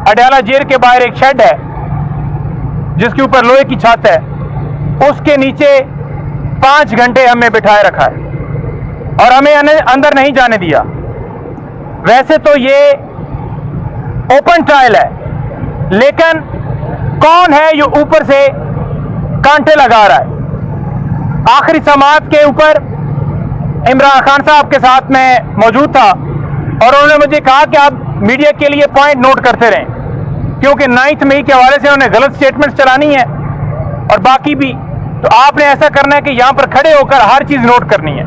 Adiala jail के बाहर एक शेड है जिसके ऊपर लोहे की छत है, उसके नीचे 5 घंटे हमें बिठाए रखा है और हमें अंदर नहीं जाने दिया। वैसे तो ये ओपन ट्रायल है, लेकिन कौन है ये ऊपर से कांटे लगा रहा है। आखिरी समाअत के ऊपर इमरान खान साहब के साथ मैं मौजूद था और उन्होंने मुझे कहा कि आप मीडिया के लिए पॉइंट नोट करते रहें, क्योंकि 9 मई के हवाले से उन्हें गलत स्टेटमेंट्स चलानी है और बाकी भी, तो आपने ऐसा करना है कि यहाँ पर खड़े होकर हर चीज़ नोट करनी है।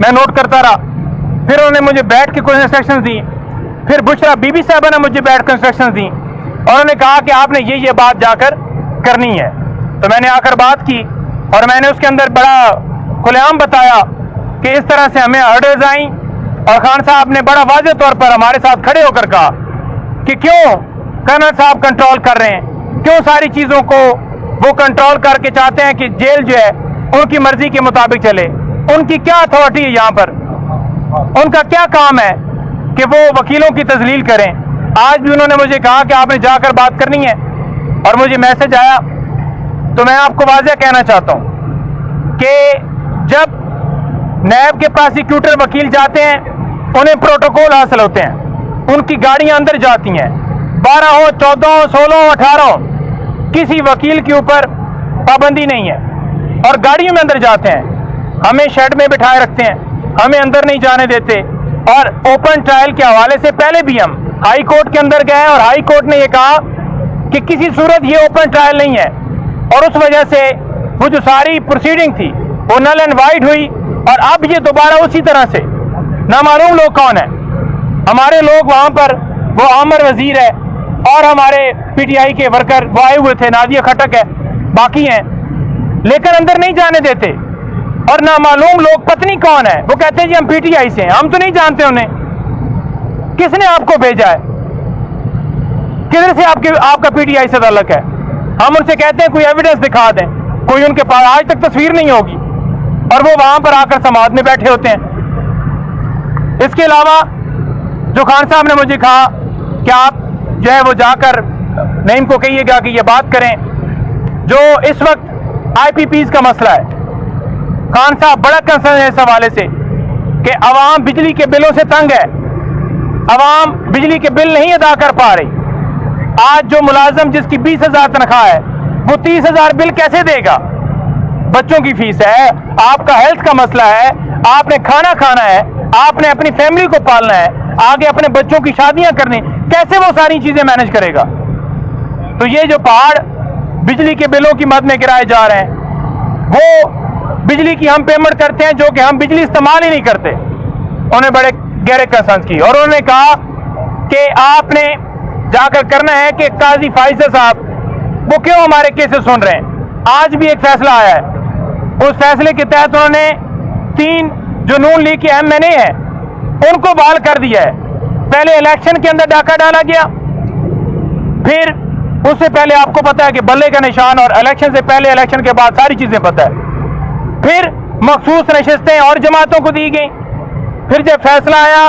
मैं नोट करता रहा, फिर उन्होंने मुझे बैठ के कुछ इंस्ट्रक्शंस दी, फिर बुशरा बीबी साहबा ने मुझे बैठ कर इंस्ट्रक्शंस दी और उन्होंने कहा कि आपने ये बात जाकर करनी है। तो मैंने आकर बात की और मैंने उसके अंदर बड़ा खुलेआम बताया कि इस तरह से हमें ऑर्डर्स आई और खान साहब ने बड़ा वाज़ेह तौर पर हमारे साथ खड़े होकर कहा कि क्यों कर्नल साहब कंट्रोल कर रहे हैं, क्यों सारी चीज़ों को वो कंट्रोल करके चाहते हैं कि जेल जो है उनकी मर्जी के मुताबिक चले। उनकी क्या अथॉरिटी है यहाँ पर, उनका क्या काम है कि वो वकीलों की तजलील करें। आज भी उन्होंने मुझे कहा कि आपने जाकर बात करनी है और मुझे मैसेज आया। तो मैं आपको वाज़ेह कहना चाहता हूँ कि जब नैब के प्रोसिक्यूटर वकील जाते हैं उन्हें प्रोटोकॉल हासिल होते हैं, उनकी गाड़ियाँ अंदर जाती हैं, 12 हो, 14 हो, 16 हो, 18 हो, किसी वकील के ऊपर पाबंदी नहीं है और गाड़ियों में अंदर जाते हैं। हमें शेड में बिठाए रखते हैं, हमें अंदर नहीं जाने देते। और ओपन ट्रायल के हवाले से पहले भी हम हाई कोर्ट के अंदर गए और हाई कोर्ट ने यह कहा कि किसी सूरत ये ओपन ट्रायल नहीं है और उस वजह से वो जो सारी प्रोसीडिंग थी वो नल एंड वाइड हुई और अब ये दोबारा उसी तरह से नामालूम लोग कौन है। हमारे लोग वहाँ पर, वो आमर वजीर है और हमारे पीटीआई के वर्कर वो आए हुए थे, नादिया खटक है, बाकी हैं, लेकिन अंदर नहीं जाने देते। और नामालूम लोग पत्नी कौन है, वो कहते हैं जी हम पीटीआई से हैं, हम तो नहीं जानते उन्हें। किसने आपको भेजा है, किधर से आपका पीटीआई से ताल्लुक है। हम उनसे कहते हैं कोई एविडेंस दिखा दें, कोई उनके पास आज तक तस्वीर नहीं होगी और वो वहां पर आकर समाअत में बैठे होते हैं। इसके अलावा जो खान साहब ने मुझे कहा कि आप जो है वो जाकर नईम को कहिएगा कि ये बात करें जो इस वक्त आईपीपीज का मसला है। खान साहब बड़ा कंसर्न है इस हवाले से कि अवाम बिजली के बिलों से तंग है, अवाम बिजली के बिल नहीं अदा कर पा रही। आज जो मुलाजिम जिसकी 20,000 तनख्वाह है वो 30,000 बिल कैसे देगा। बच्चों की फीस है, आपका हेल्थ का मसला है, आपने खाना खाना है, आपने अपनी फैमिली को पालना है, आगे अपने बच्चों की शादियां करनी, कैसे वो सारी चीजें मैनेज करेगा। तो ये जो पहाड़ बिजली के बिलों की मद में गिराए जा रहे हैं, वो बिजली की हम पेमेंट करते हैं जो कि हम बिजली इस्तेमाल ही नहीं करते। उन्हें बड़े गहरे कंसर्न की और उन्होंने कहा कि आपने जाकर करना है कि काजी फाइजर साहब वो क्यों हमारे केसेस सुन रहे हैं। आज भी एक फैसला आया है, उस फैसले के तहत उन्होंने 3 जो नून लीग के एमएनए हैं उनको बहाल कर दिया है। पहले इलेक्शन के अंदर डाका डाला गया, फिर उससे पहले आपको पता है कि बल्ले का निशान, और इलेक्शन से पहले इलेक्शन के बाद सारी चीजें पता है। फिर मखसूस नशिस्तें और जमातों को दी गई। फिर जब फैसला आया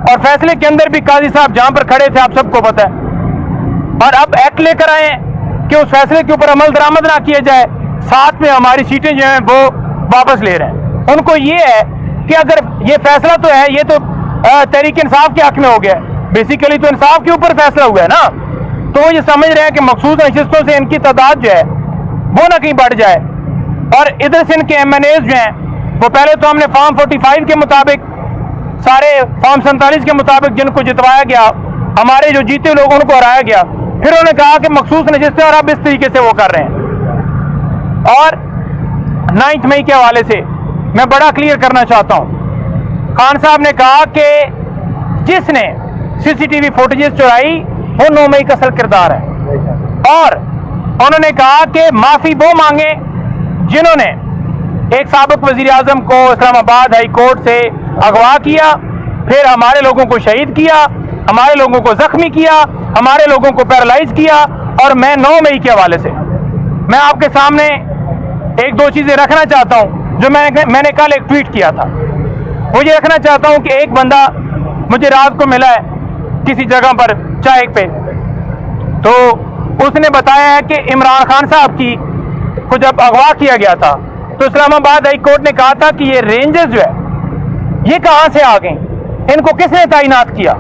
और फैसले के अंदर भी काजी साहब जहां पर खड़े थे आप सबको पता है, और अब एक्ट लेकर आए कि उस फैसले के ऊपर अमल दरामद ना किया जाए, साथ में हमारी सीटें जो हैं वो वापस ले रहे हैं। उनको ये है कि अगर ये फैसला तो है, ये तो तहरीक इंसाफ के हक में हो गया, बेसिकली तो इंसाफ के ऊपर फैसला हुआ है ना, तो वो ये समझ रहे हैं कि मखसूस नशिस्तों से इनकी तादाद जो है वो ना कहीं बढ़ जाए। और इधर से इनके एमएनएज जो हैं वो पहले तो हमने फॉर्म 45 के मुताबिक, सारे फॉर्म 47 के मुताबिक जिनको जितवाया गया, हमारे जो जीते लोग उनको हराया गया। फिर उन्होंने कहा कि मखसूस नशिस्तें, और अब इस तरीके से वो कर रहे हैं। और 9 मई के हवाले से मैं बड़ा क्लियर करना चाहता हूं, खान साहब ने कहा कि जिसने सीसीटीवी फुटेजेस चुराई वो 9 मई का असल किरदार है। और उन्होंने कहा कि माफी वो मांगे जिन्होंने एक साबिक वजीर आजम को इस्लामाबाद हाई कोर्ट से अगवा किया, फिर हमारे लोगों को शहीद किया, हमारे लोगों को जख्मी किया, हमारे लोगों को पैरालाइज किया। और मैं 9 मई के हवाले से मैं आपके सामने 1-2 चीजें रखना चाहता हूं जो मैंने कल एक ट्वीट किया था। वो ये रखना चाहता हूं कि एक बंदा मुझे रात को मिला है किसी जगह पर चाय पे, تو उसने बताया है कि इमरान खान साहब की को जब अगवा किया गया था तो इस्लामाबाद हाई कोर्ट ने कहा था कि ये रेंजर्स जो है ये कहाँ से आ गए, इनको किसने तैनात किया।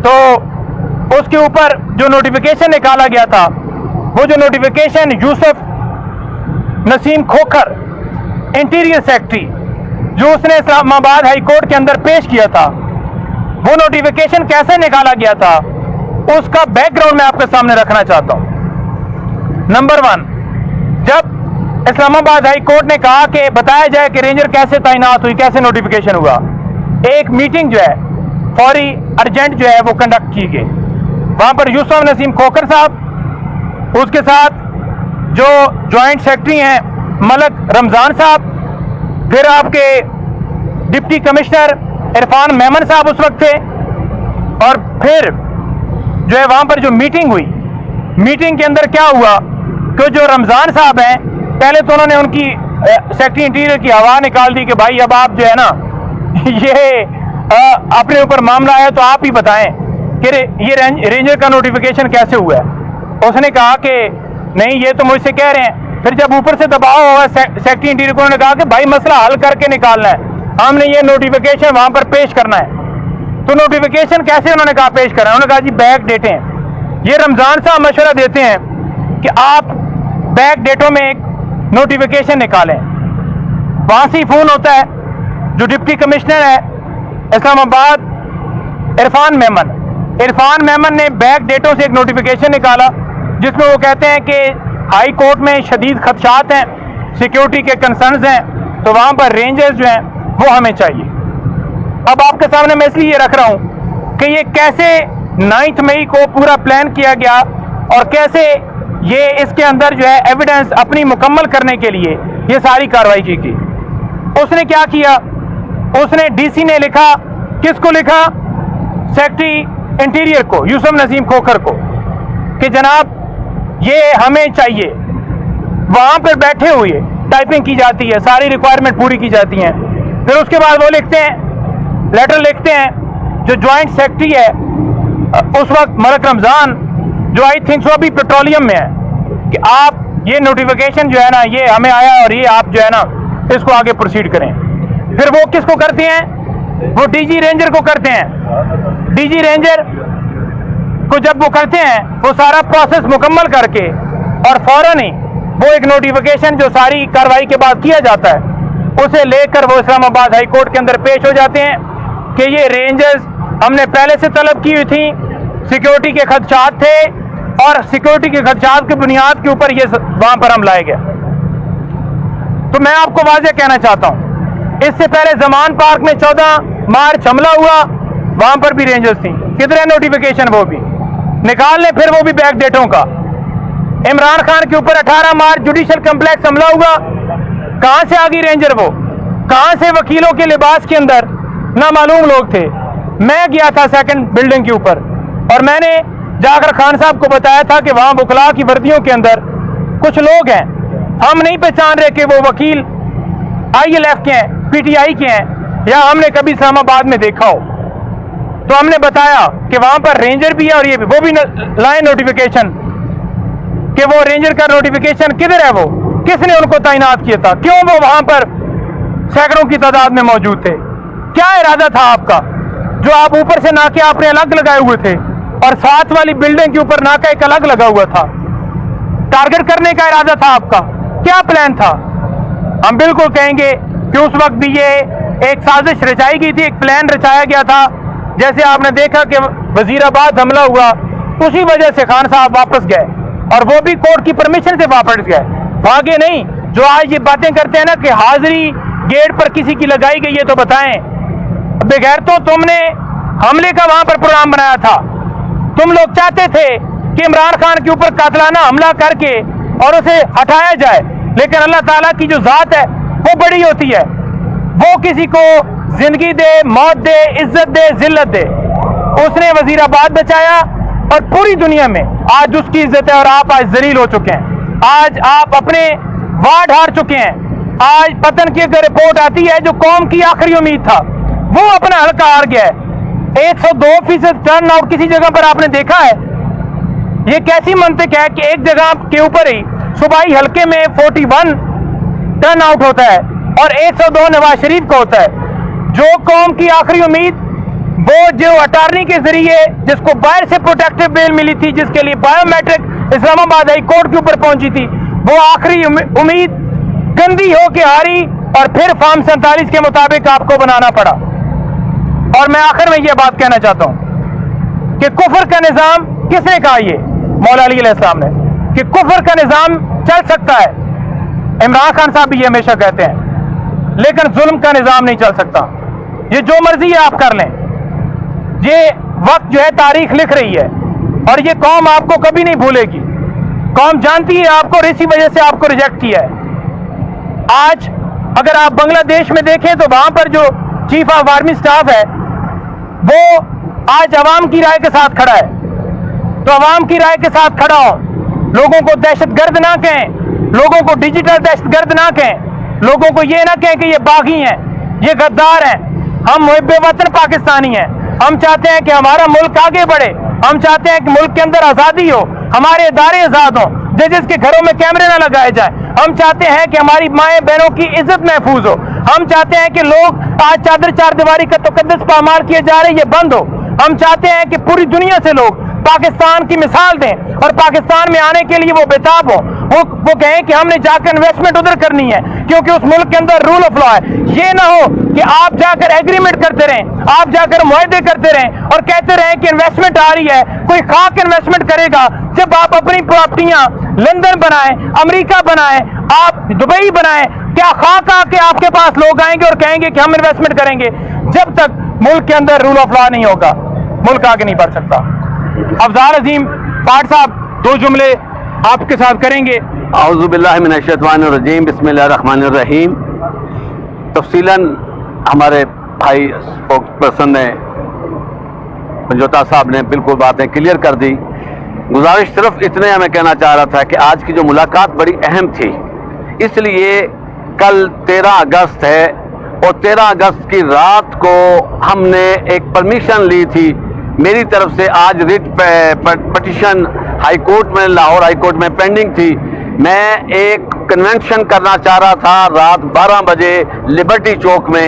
तो उसके ऊपर जो नोटिफिकेशन निकाला गया था, वो जो notification Yusuf Naseem Khokhar interior secretary जो उसने इस्लामाबाद हाई कोर्ट के अंदर पेश किया था, वो नोटिफिकेशन कैसे निकाला गया था उसका बैकग्राउंड मैं आपके सामने रखना चाहता हूं। नंबर 1, जब इस्लामाबाद हाई कोर्ट ने कहा कि बताया जाए कि रेंजर कैसे तैनात हुई, कैसे नोटिफिकेशन हुआ, एक मीटिंग जो है फौरी अर्जेंट जो है वो कंडक्ट की गई। वहां पर यूसुफ नसीम खोखर साहब, उसके साथ जो जॉइंट सेक्रेटरी हैं मलक रमजान साहब, फिर आपके डिप्टी कमिश्नर इरफान मेमन साहब उस वक्त थे, और फिर जो है वहां पर जो मीटिंग हुई, मीटिंग के अंदर क्या हुआ कि जो रमजान साहब हैं, पहले तो उन्होंने उनकी सेक्रेटरी इंटीरियर की हवा निकाल दी कि भाई अब आप जो है ना ये अपने ऊपर मामला है तो आप ही बताएं कि ये रेंजर का नोटिफिकेशन कैसे हुआ है। उसने कहा कि नहीं ये तो मुझसे कह रहे हैं। फिर जब ऊपर से दबाव हुआ सेक्रेटरी इंटीरियर को, उन्होंने कहा कि भाई मसला हल करके निकालना है, हमने ये नोटिफिकेशन वहां पर पेश करना है। तो नोटिफिकेशन कैसे उन्होंने कहा पेश करना है, उन्होंने कहा जी बैक डेटें हैं। ये रमजान साहब मशवरा देते हैं कि आप बैक डेटों में एक नोटिफिकेशन निकालें। वहां से फोन होता है जो डिप्टी कमिश्नर है इस्लामाबाद इरफान मेमन ने बैक डेटों से एक नोटिफिकेशन निकाला जिसमें वो कहते हैं कि हाई कोर्ट में शदीद खदशात हैं, सिक्योरिटी के कंसर्न्स हैं, तो वहां पर रेंजर्स जो हैं वो हमें चाहिए। अब आपके सामने मैं इसलिए ये रख रहा हूं कि ये कैसे 9 मई को पूरा प्लान किया गया और कैसे ये इसके अंदर जो है एविडेंस अपनी मुकम्मल करने के लिए ये सारी कार्रवाई की गई। उसने क्या किया, उसने डीसी ने लिखा, किसको लिखा, सेक्रेटरी इंटीरियर को, यूसुफ नसीम खोखर को, कि जनाब ये हमें चाहिए। वहां पर बैठे हुए टाइपिंग की जाती है, सारी रिक्वायरमेंट पूरी की जाती हैं। फिर उसके बाद वो लिखते हैं, लेटर लिखते हैं, जो ज्वाइंट सेक्रेटरी है उस वक्त मलक रमजान, जो आई थिंक अभी पेट्रोलियम में है, कि आप ये नोटिफिकेशन जो है ना ये हमें आया और ये आप जो है ना इसको आगे प्रोसीड करें। फिर वो किसको करते हैं, वो डीजी रेंजर को करते हैं। डीजी रेंजर को जब वो करते हैं, वो सारा प्रोसेस मुकम्मल करके और फौरन ही वो एक नोटिफिकेशन जो सारी कार्रवाई के बाद किया जाता है उसे लेकर वो इस्लामाबाद हाई कोर्ट के अंदर पेश हो जाते हैं कि ये रेंजर्स हमने पहले से तलब की हुई थी, सिक्योरिटी के खदशात थे और सिक्योरिटी के खदशात की बुनियाद के ऊपर ये वहां पर हम लाए गए। तो मैं आपको वाज़ेह कहना चाहता हूं, इससे पहले जमान पार्क में 14 मार्च हमला हुआ, वहां पर भी रेंजर्स थी, किधर है नोटिफिकेशन, वो भी निकाल लें। फिर वो भी बैक डेटों का। इमरान खान के ऊपर 18 मार्च जुडिशल कम्प्लेक्स हमला हुआ, कहां से आ गई रेंजर, वो कहां से, वकीलों के लिबास के अंदर नामालूम लोग थे। मैं गया था सेकंड बिल्डिंग के ऊपर और मैंने जाकर खान साहब को बताया था कि वहां वकला की वर्दियों के अंदर कुछ लोग हैं, हम नहीं पहचान रहे कि वो वकील ILF के हैं, PTI के हैं, या हमने कभी इस्लामाबाद में देखा हो। तो हमने बताया कि वहां पर रेंजर भी है और ये भी, वो भी लाए नोटिफिकेशन कि वो रेंजर का नोटिफिकेशन किधर है, वो किसने उनको तैनात किया था, क्यों वो वहां पर सैकड़ों की तादाद में मौजूद थे, क्या इरादा था आपका, जो आप ऊपर से नाके आपने अलग लगाए हुए थे और साथ वाली बिल्डिंग के ऊपर नाका एक अलग लगा हुआ था, टारगेट करने का इरादा था आपका, क्या प्लान था। हम बिल्कुल कहेंगे कि उस वक्त भी ये एक साजिश रचाई गई थी, एक प्लान रचाया गया था। जैसे आपने देखा कि वजीराबाद हमला हुआ, उसी वजह से खान साहब वापस गए और वो भी कोर्ट की परमिशन से वापस गए, भागे नहीं। जो आज ये बातें करते हैं ना कि हाजिरी गेट पर किसी की लगाई गई है, तो बताएं बगैर तो तुमने हमले का वहां पर प्रोग्राम बनाया था, तुम लोग चाहते थे कि इमरान खान के ऊपर कातलाना हमला करके और उसे हटाया जाए, लेकिन अल्लाह ताला की जो जात है वो बड़ी होती है, वो किसी को जिंदगी दे, मौत दे, इज्जत दे, जिल्लत दे। उसने वजीराबाद बचाया और पूरी दुनिया में आज उसकी इज्जत है और आप आज जलील हो चुके हैं, आज आप अपने वार्ड हार चुके हैं। आज पतन की अगर रिपोर्ट आती है, जो कौम की आखिरी उम्मीद था वो अपना हल्का हार गया है। 102% टर्न आउट किसी जगह पर आपने देखा है, یہ کیسی منطق ہے کہ ایک جگہ کے اوپر ہی صوبائی حلقے میں 41 ٹرن آؤٹ ہوتا ہے اور 102 نواز شریف کا ہوتا ہے. جو قوم کی آخری امید وہ جو اٹارنی کے ذریعے جس کو باہر سے پروٹیکٹیو بیل ملی تھی, جس کے لیے بایو میٹرک اسلام آباد ہائی کورٹ کے اوپر پہنچی تھی, وہ آخری امید گندی ہو کے ہاری اور پھر فارم 47 کے مطابق آپ کو بنانا پڑا. اور میں آخر میں یہ بات کہنا چاہتا ہوں کہ کفر کا نظام کس نے کہا, یہ مولا علی علیہ السلام نے, کہ کفر کا نظام چل سکتا ہے. عمران خان صاحب بھی یہ ہمیشہ کہتے ہیں, لیکن ظلم کا نظام نہیں چل سکتا. یہ جو مرضی ہے آپ کر لیں, یہ وقت جو ہے تاریخ لکھ رہی ہے اور یہ قوم آپ کو کبھی نہیں بھولے گی. قوم جانتی ہے آپ کو اور اسی وجہ سے آپ کو ریجیکٹ کیا ہے. آج اگر آپ بنگلہ دیش میں دیکھیں تو وہاں پر جو چیف آف آرمی سٹاف ہے وہ آج عوام کی رائے کے ساتھ کھڑا ہے. تو عوام کی رائے کے ساتھ کھڑا ہو, لوگوں کو دہشت گرد نہ کہیں, لوگوں کو ڈیجیٹل دہشت گرد نہ کہیں, لوگوں کو یہ نہ کہیں کہ یہ باغی ہیں, یہ غدار ہیں. ہم محب وطن پاکستانی ہیں. ہم چاہتے ہیں کہ ہمارا ملک آگے بڑھے, ہم چاہتے ہیں کہ ملک کے اندر آزادی ہو, ہمارے ادارے آزاد ہوں, ججز کے گھروں میں کیمرے نہ لگائے جائیں. ہم چاہتے ہیں کہ ہماری مائیں بہنوں کی عزت محفوظ ہو. ہم چاہتے ہیں کہ لوگ آج چادر چار دیواری کا تقدس پامال کیے جا رہے ہیں, یہ بند ہو. ہم چاہتے ہیں کہ پوری دنیا سے لوگ پاکستان کی مثال دیں اور پاکستان میں آنے کے لیے وہ بےتاب ہوں. وہ کہیں کہ ہم نے جا کر انویسٹمنٹ ادھر کرنی ہے کیونکہ اس ملک کے اندر رول آف لا ہے. یہ نہ ہو کہ آپ جا کر ایگریمنٹ کرتے رہیں, آپ جا کر معاہدے کرتے رہیں اور کہتے رہیں کہ انویسٹمنٹ آ رہی ہے. کوئی خاک انویسٹمنٹ کرے گا جب آپ اپنی پراپرٹیاں لندن بنائیں, امریکہ بنائیں, آپ دبئی بنائیں, کیا خاک آ کے آپ کے پاس لوگ آئیں گے اور کہیں گے کہ ہم انویسٹمنٹ کریں گے؟ جب تک ملک کے اندر رول آف لا نہیں ہوگا ملک آگے نہیں بڑھ سکتا. افضال عظیم پاٹ صاحب 2 جملے آپ کے ساتھ کریں گے. اعوذ باللہ من الشیطان الرجیم, بسم اللہ الرحمن الرحیم. تفصیلاً ہمارے بھائی اسپوکس پرسن نے پنجوتا صاحب نے بالکل باتیں کلیئر کر دی. گزارش صرف اتنے ہمیں کہنا چاہ رہا تھا کہ آج کی جو ملاقات بڑی اہم تھی, اس لیے کل 13 اگست ہے اور 13 اگست کی رات کو ہم نے ایک پرمیشن لی تھی میری طرف سے. آج ریٹ پٹیشن ہائی کورٹ میں, لاہور ہائی کورٹ میں پینڈنگ تھی. میں ایک کنونشن کرنا چاہ رہا تھا رات 12 بجے لبرٹی چوک میں.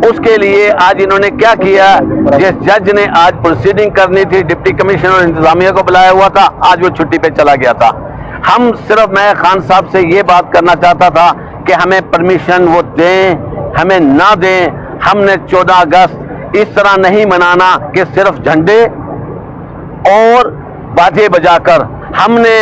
اس کے لیے آج انہوں نے کیا کیا, جس جج نے آج پروسیڈنگ کرنی تھی, ڈپٹی کمشنر اور انتظامیہ کو بلایا ہوا تھا, آج وہ چھٹی پہ چلا گیا تھا. ہم صرف, میں خان صاحب سے یہ بات کرنا چاہتا تھا کہ ہمیں پرمیشن وہ دیں, ہمیں نہ دیں. ہم نے 14 اگست اس طرح نہیں منانا کہ صرف جھنڈے اور باجے بجا کر. ہم نے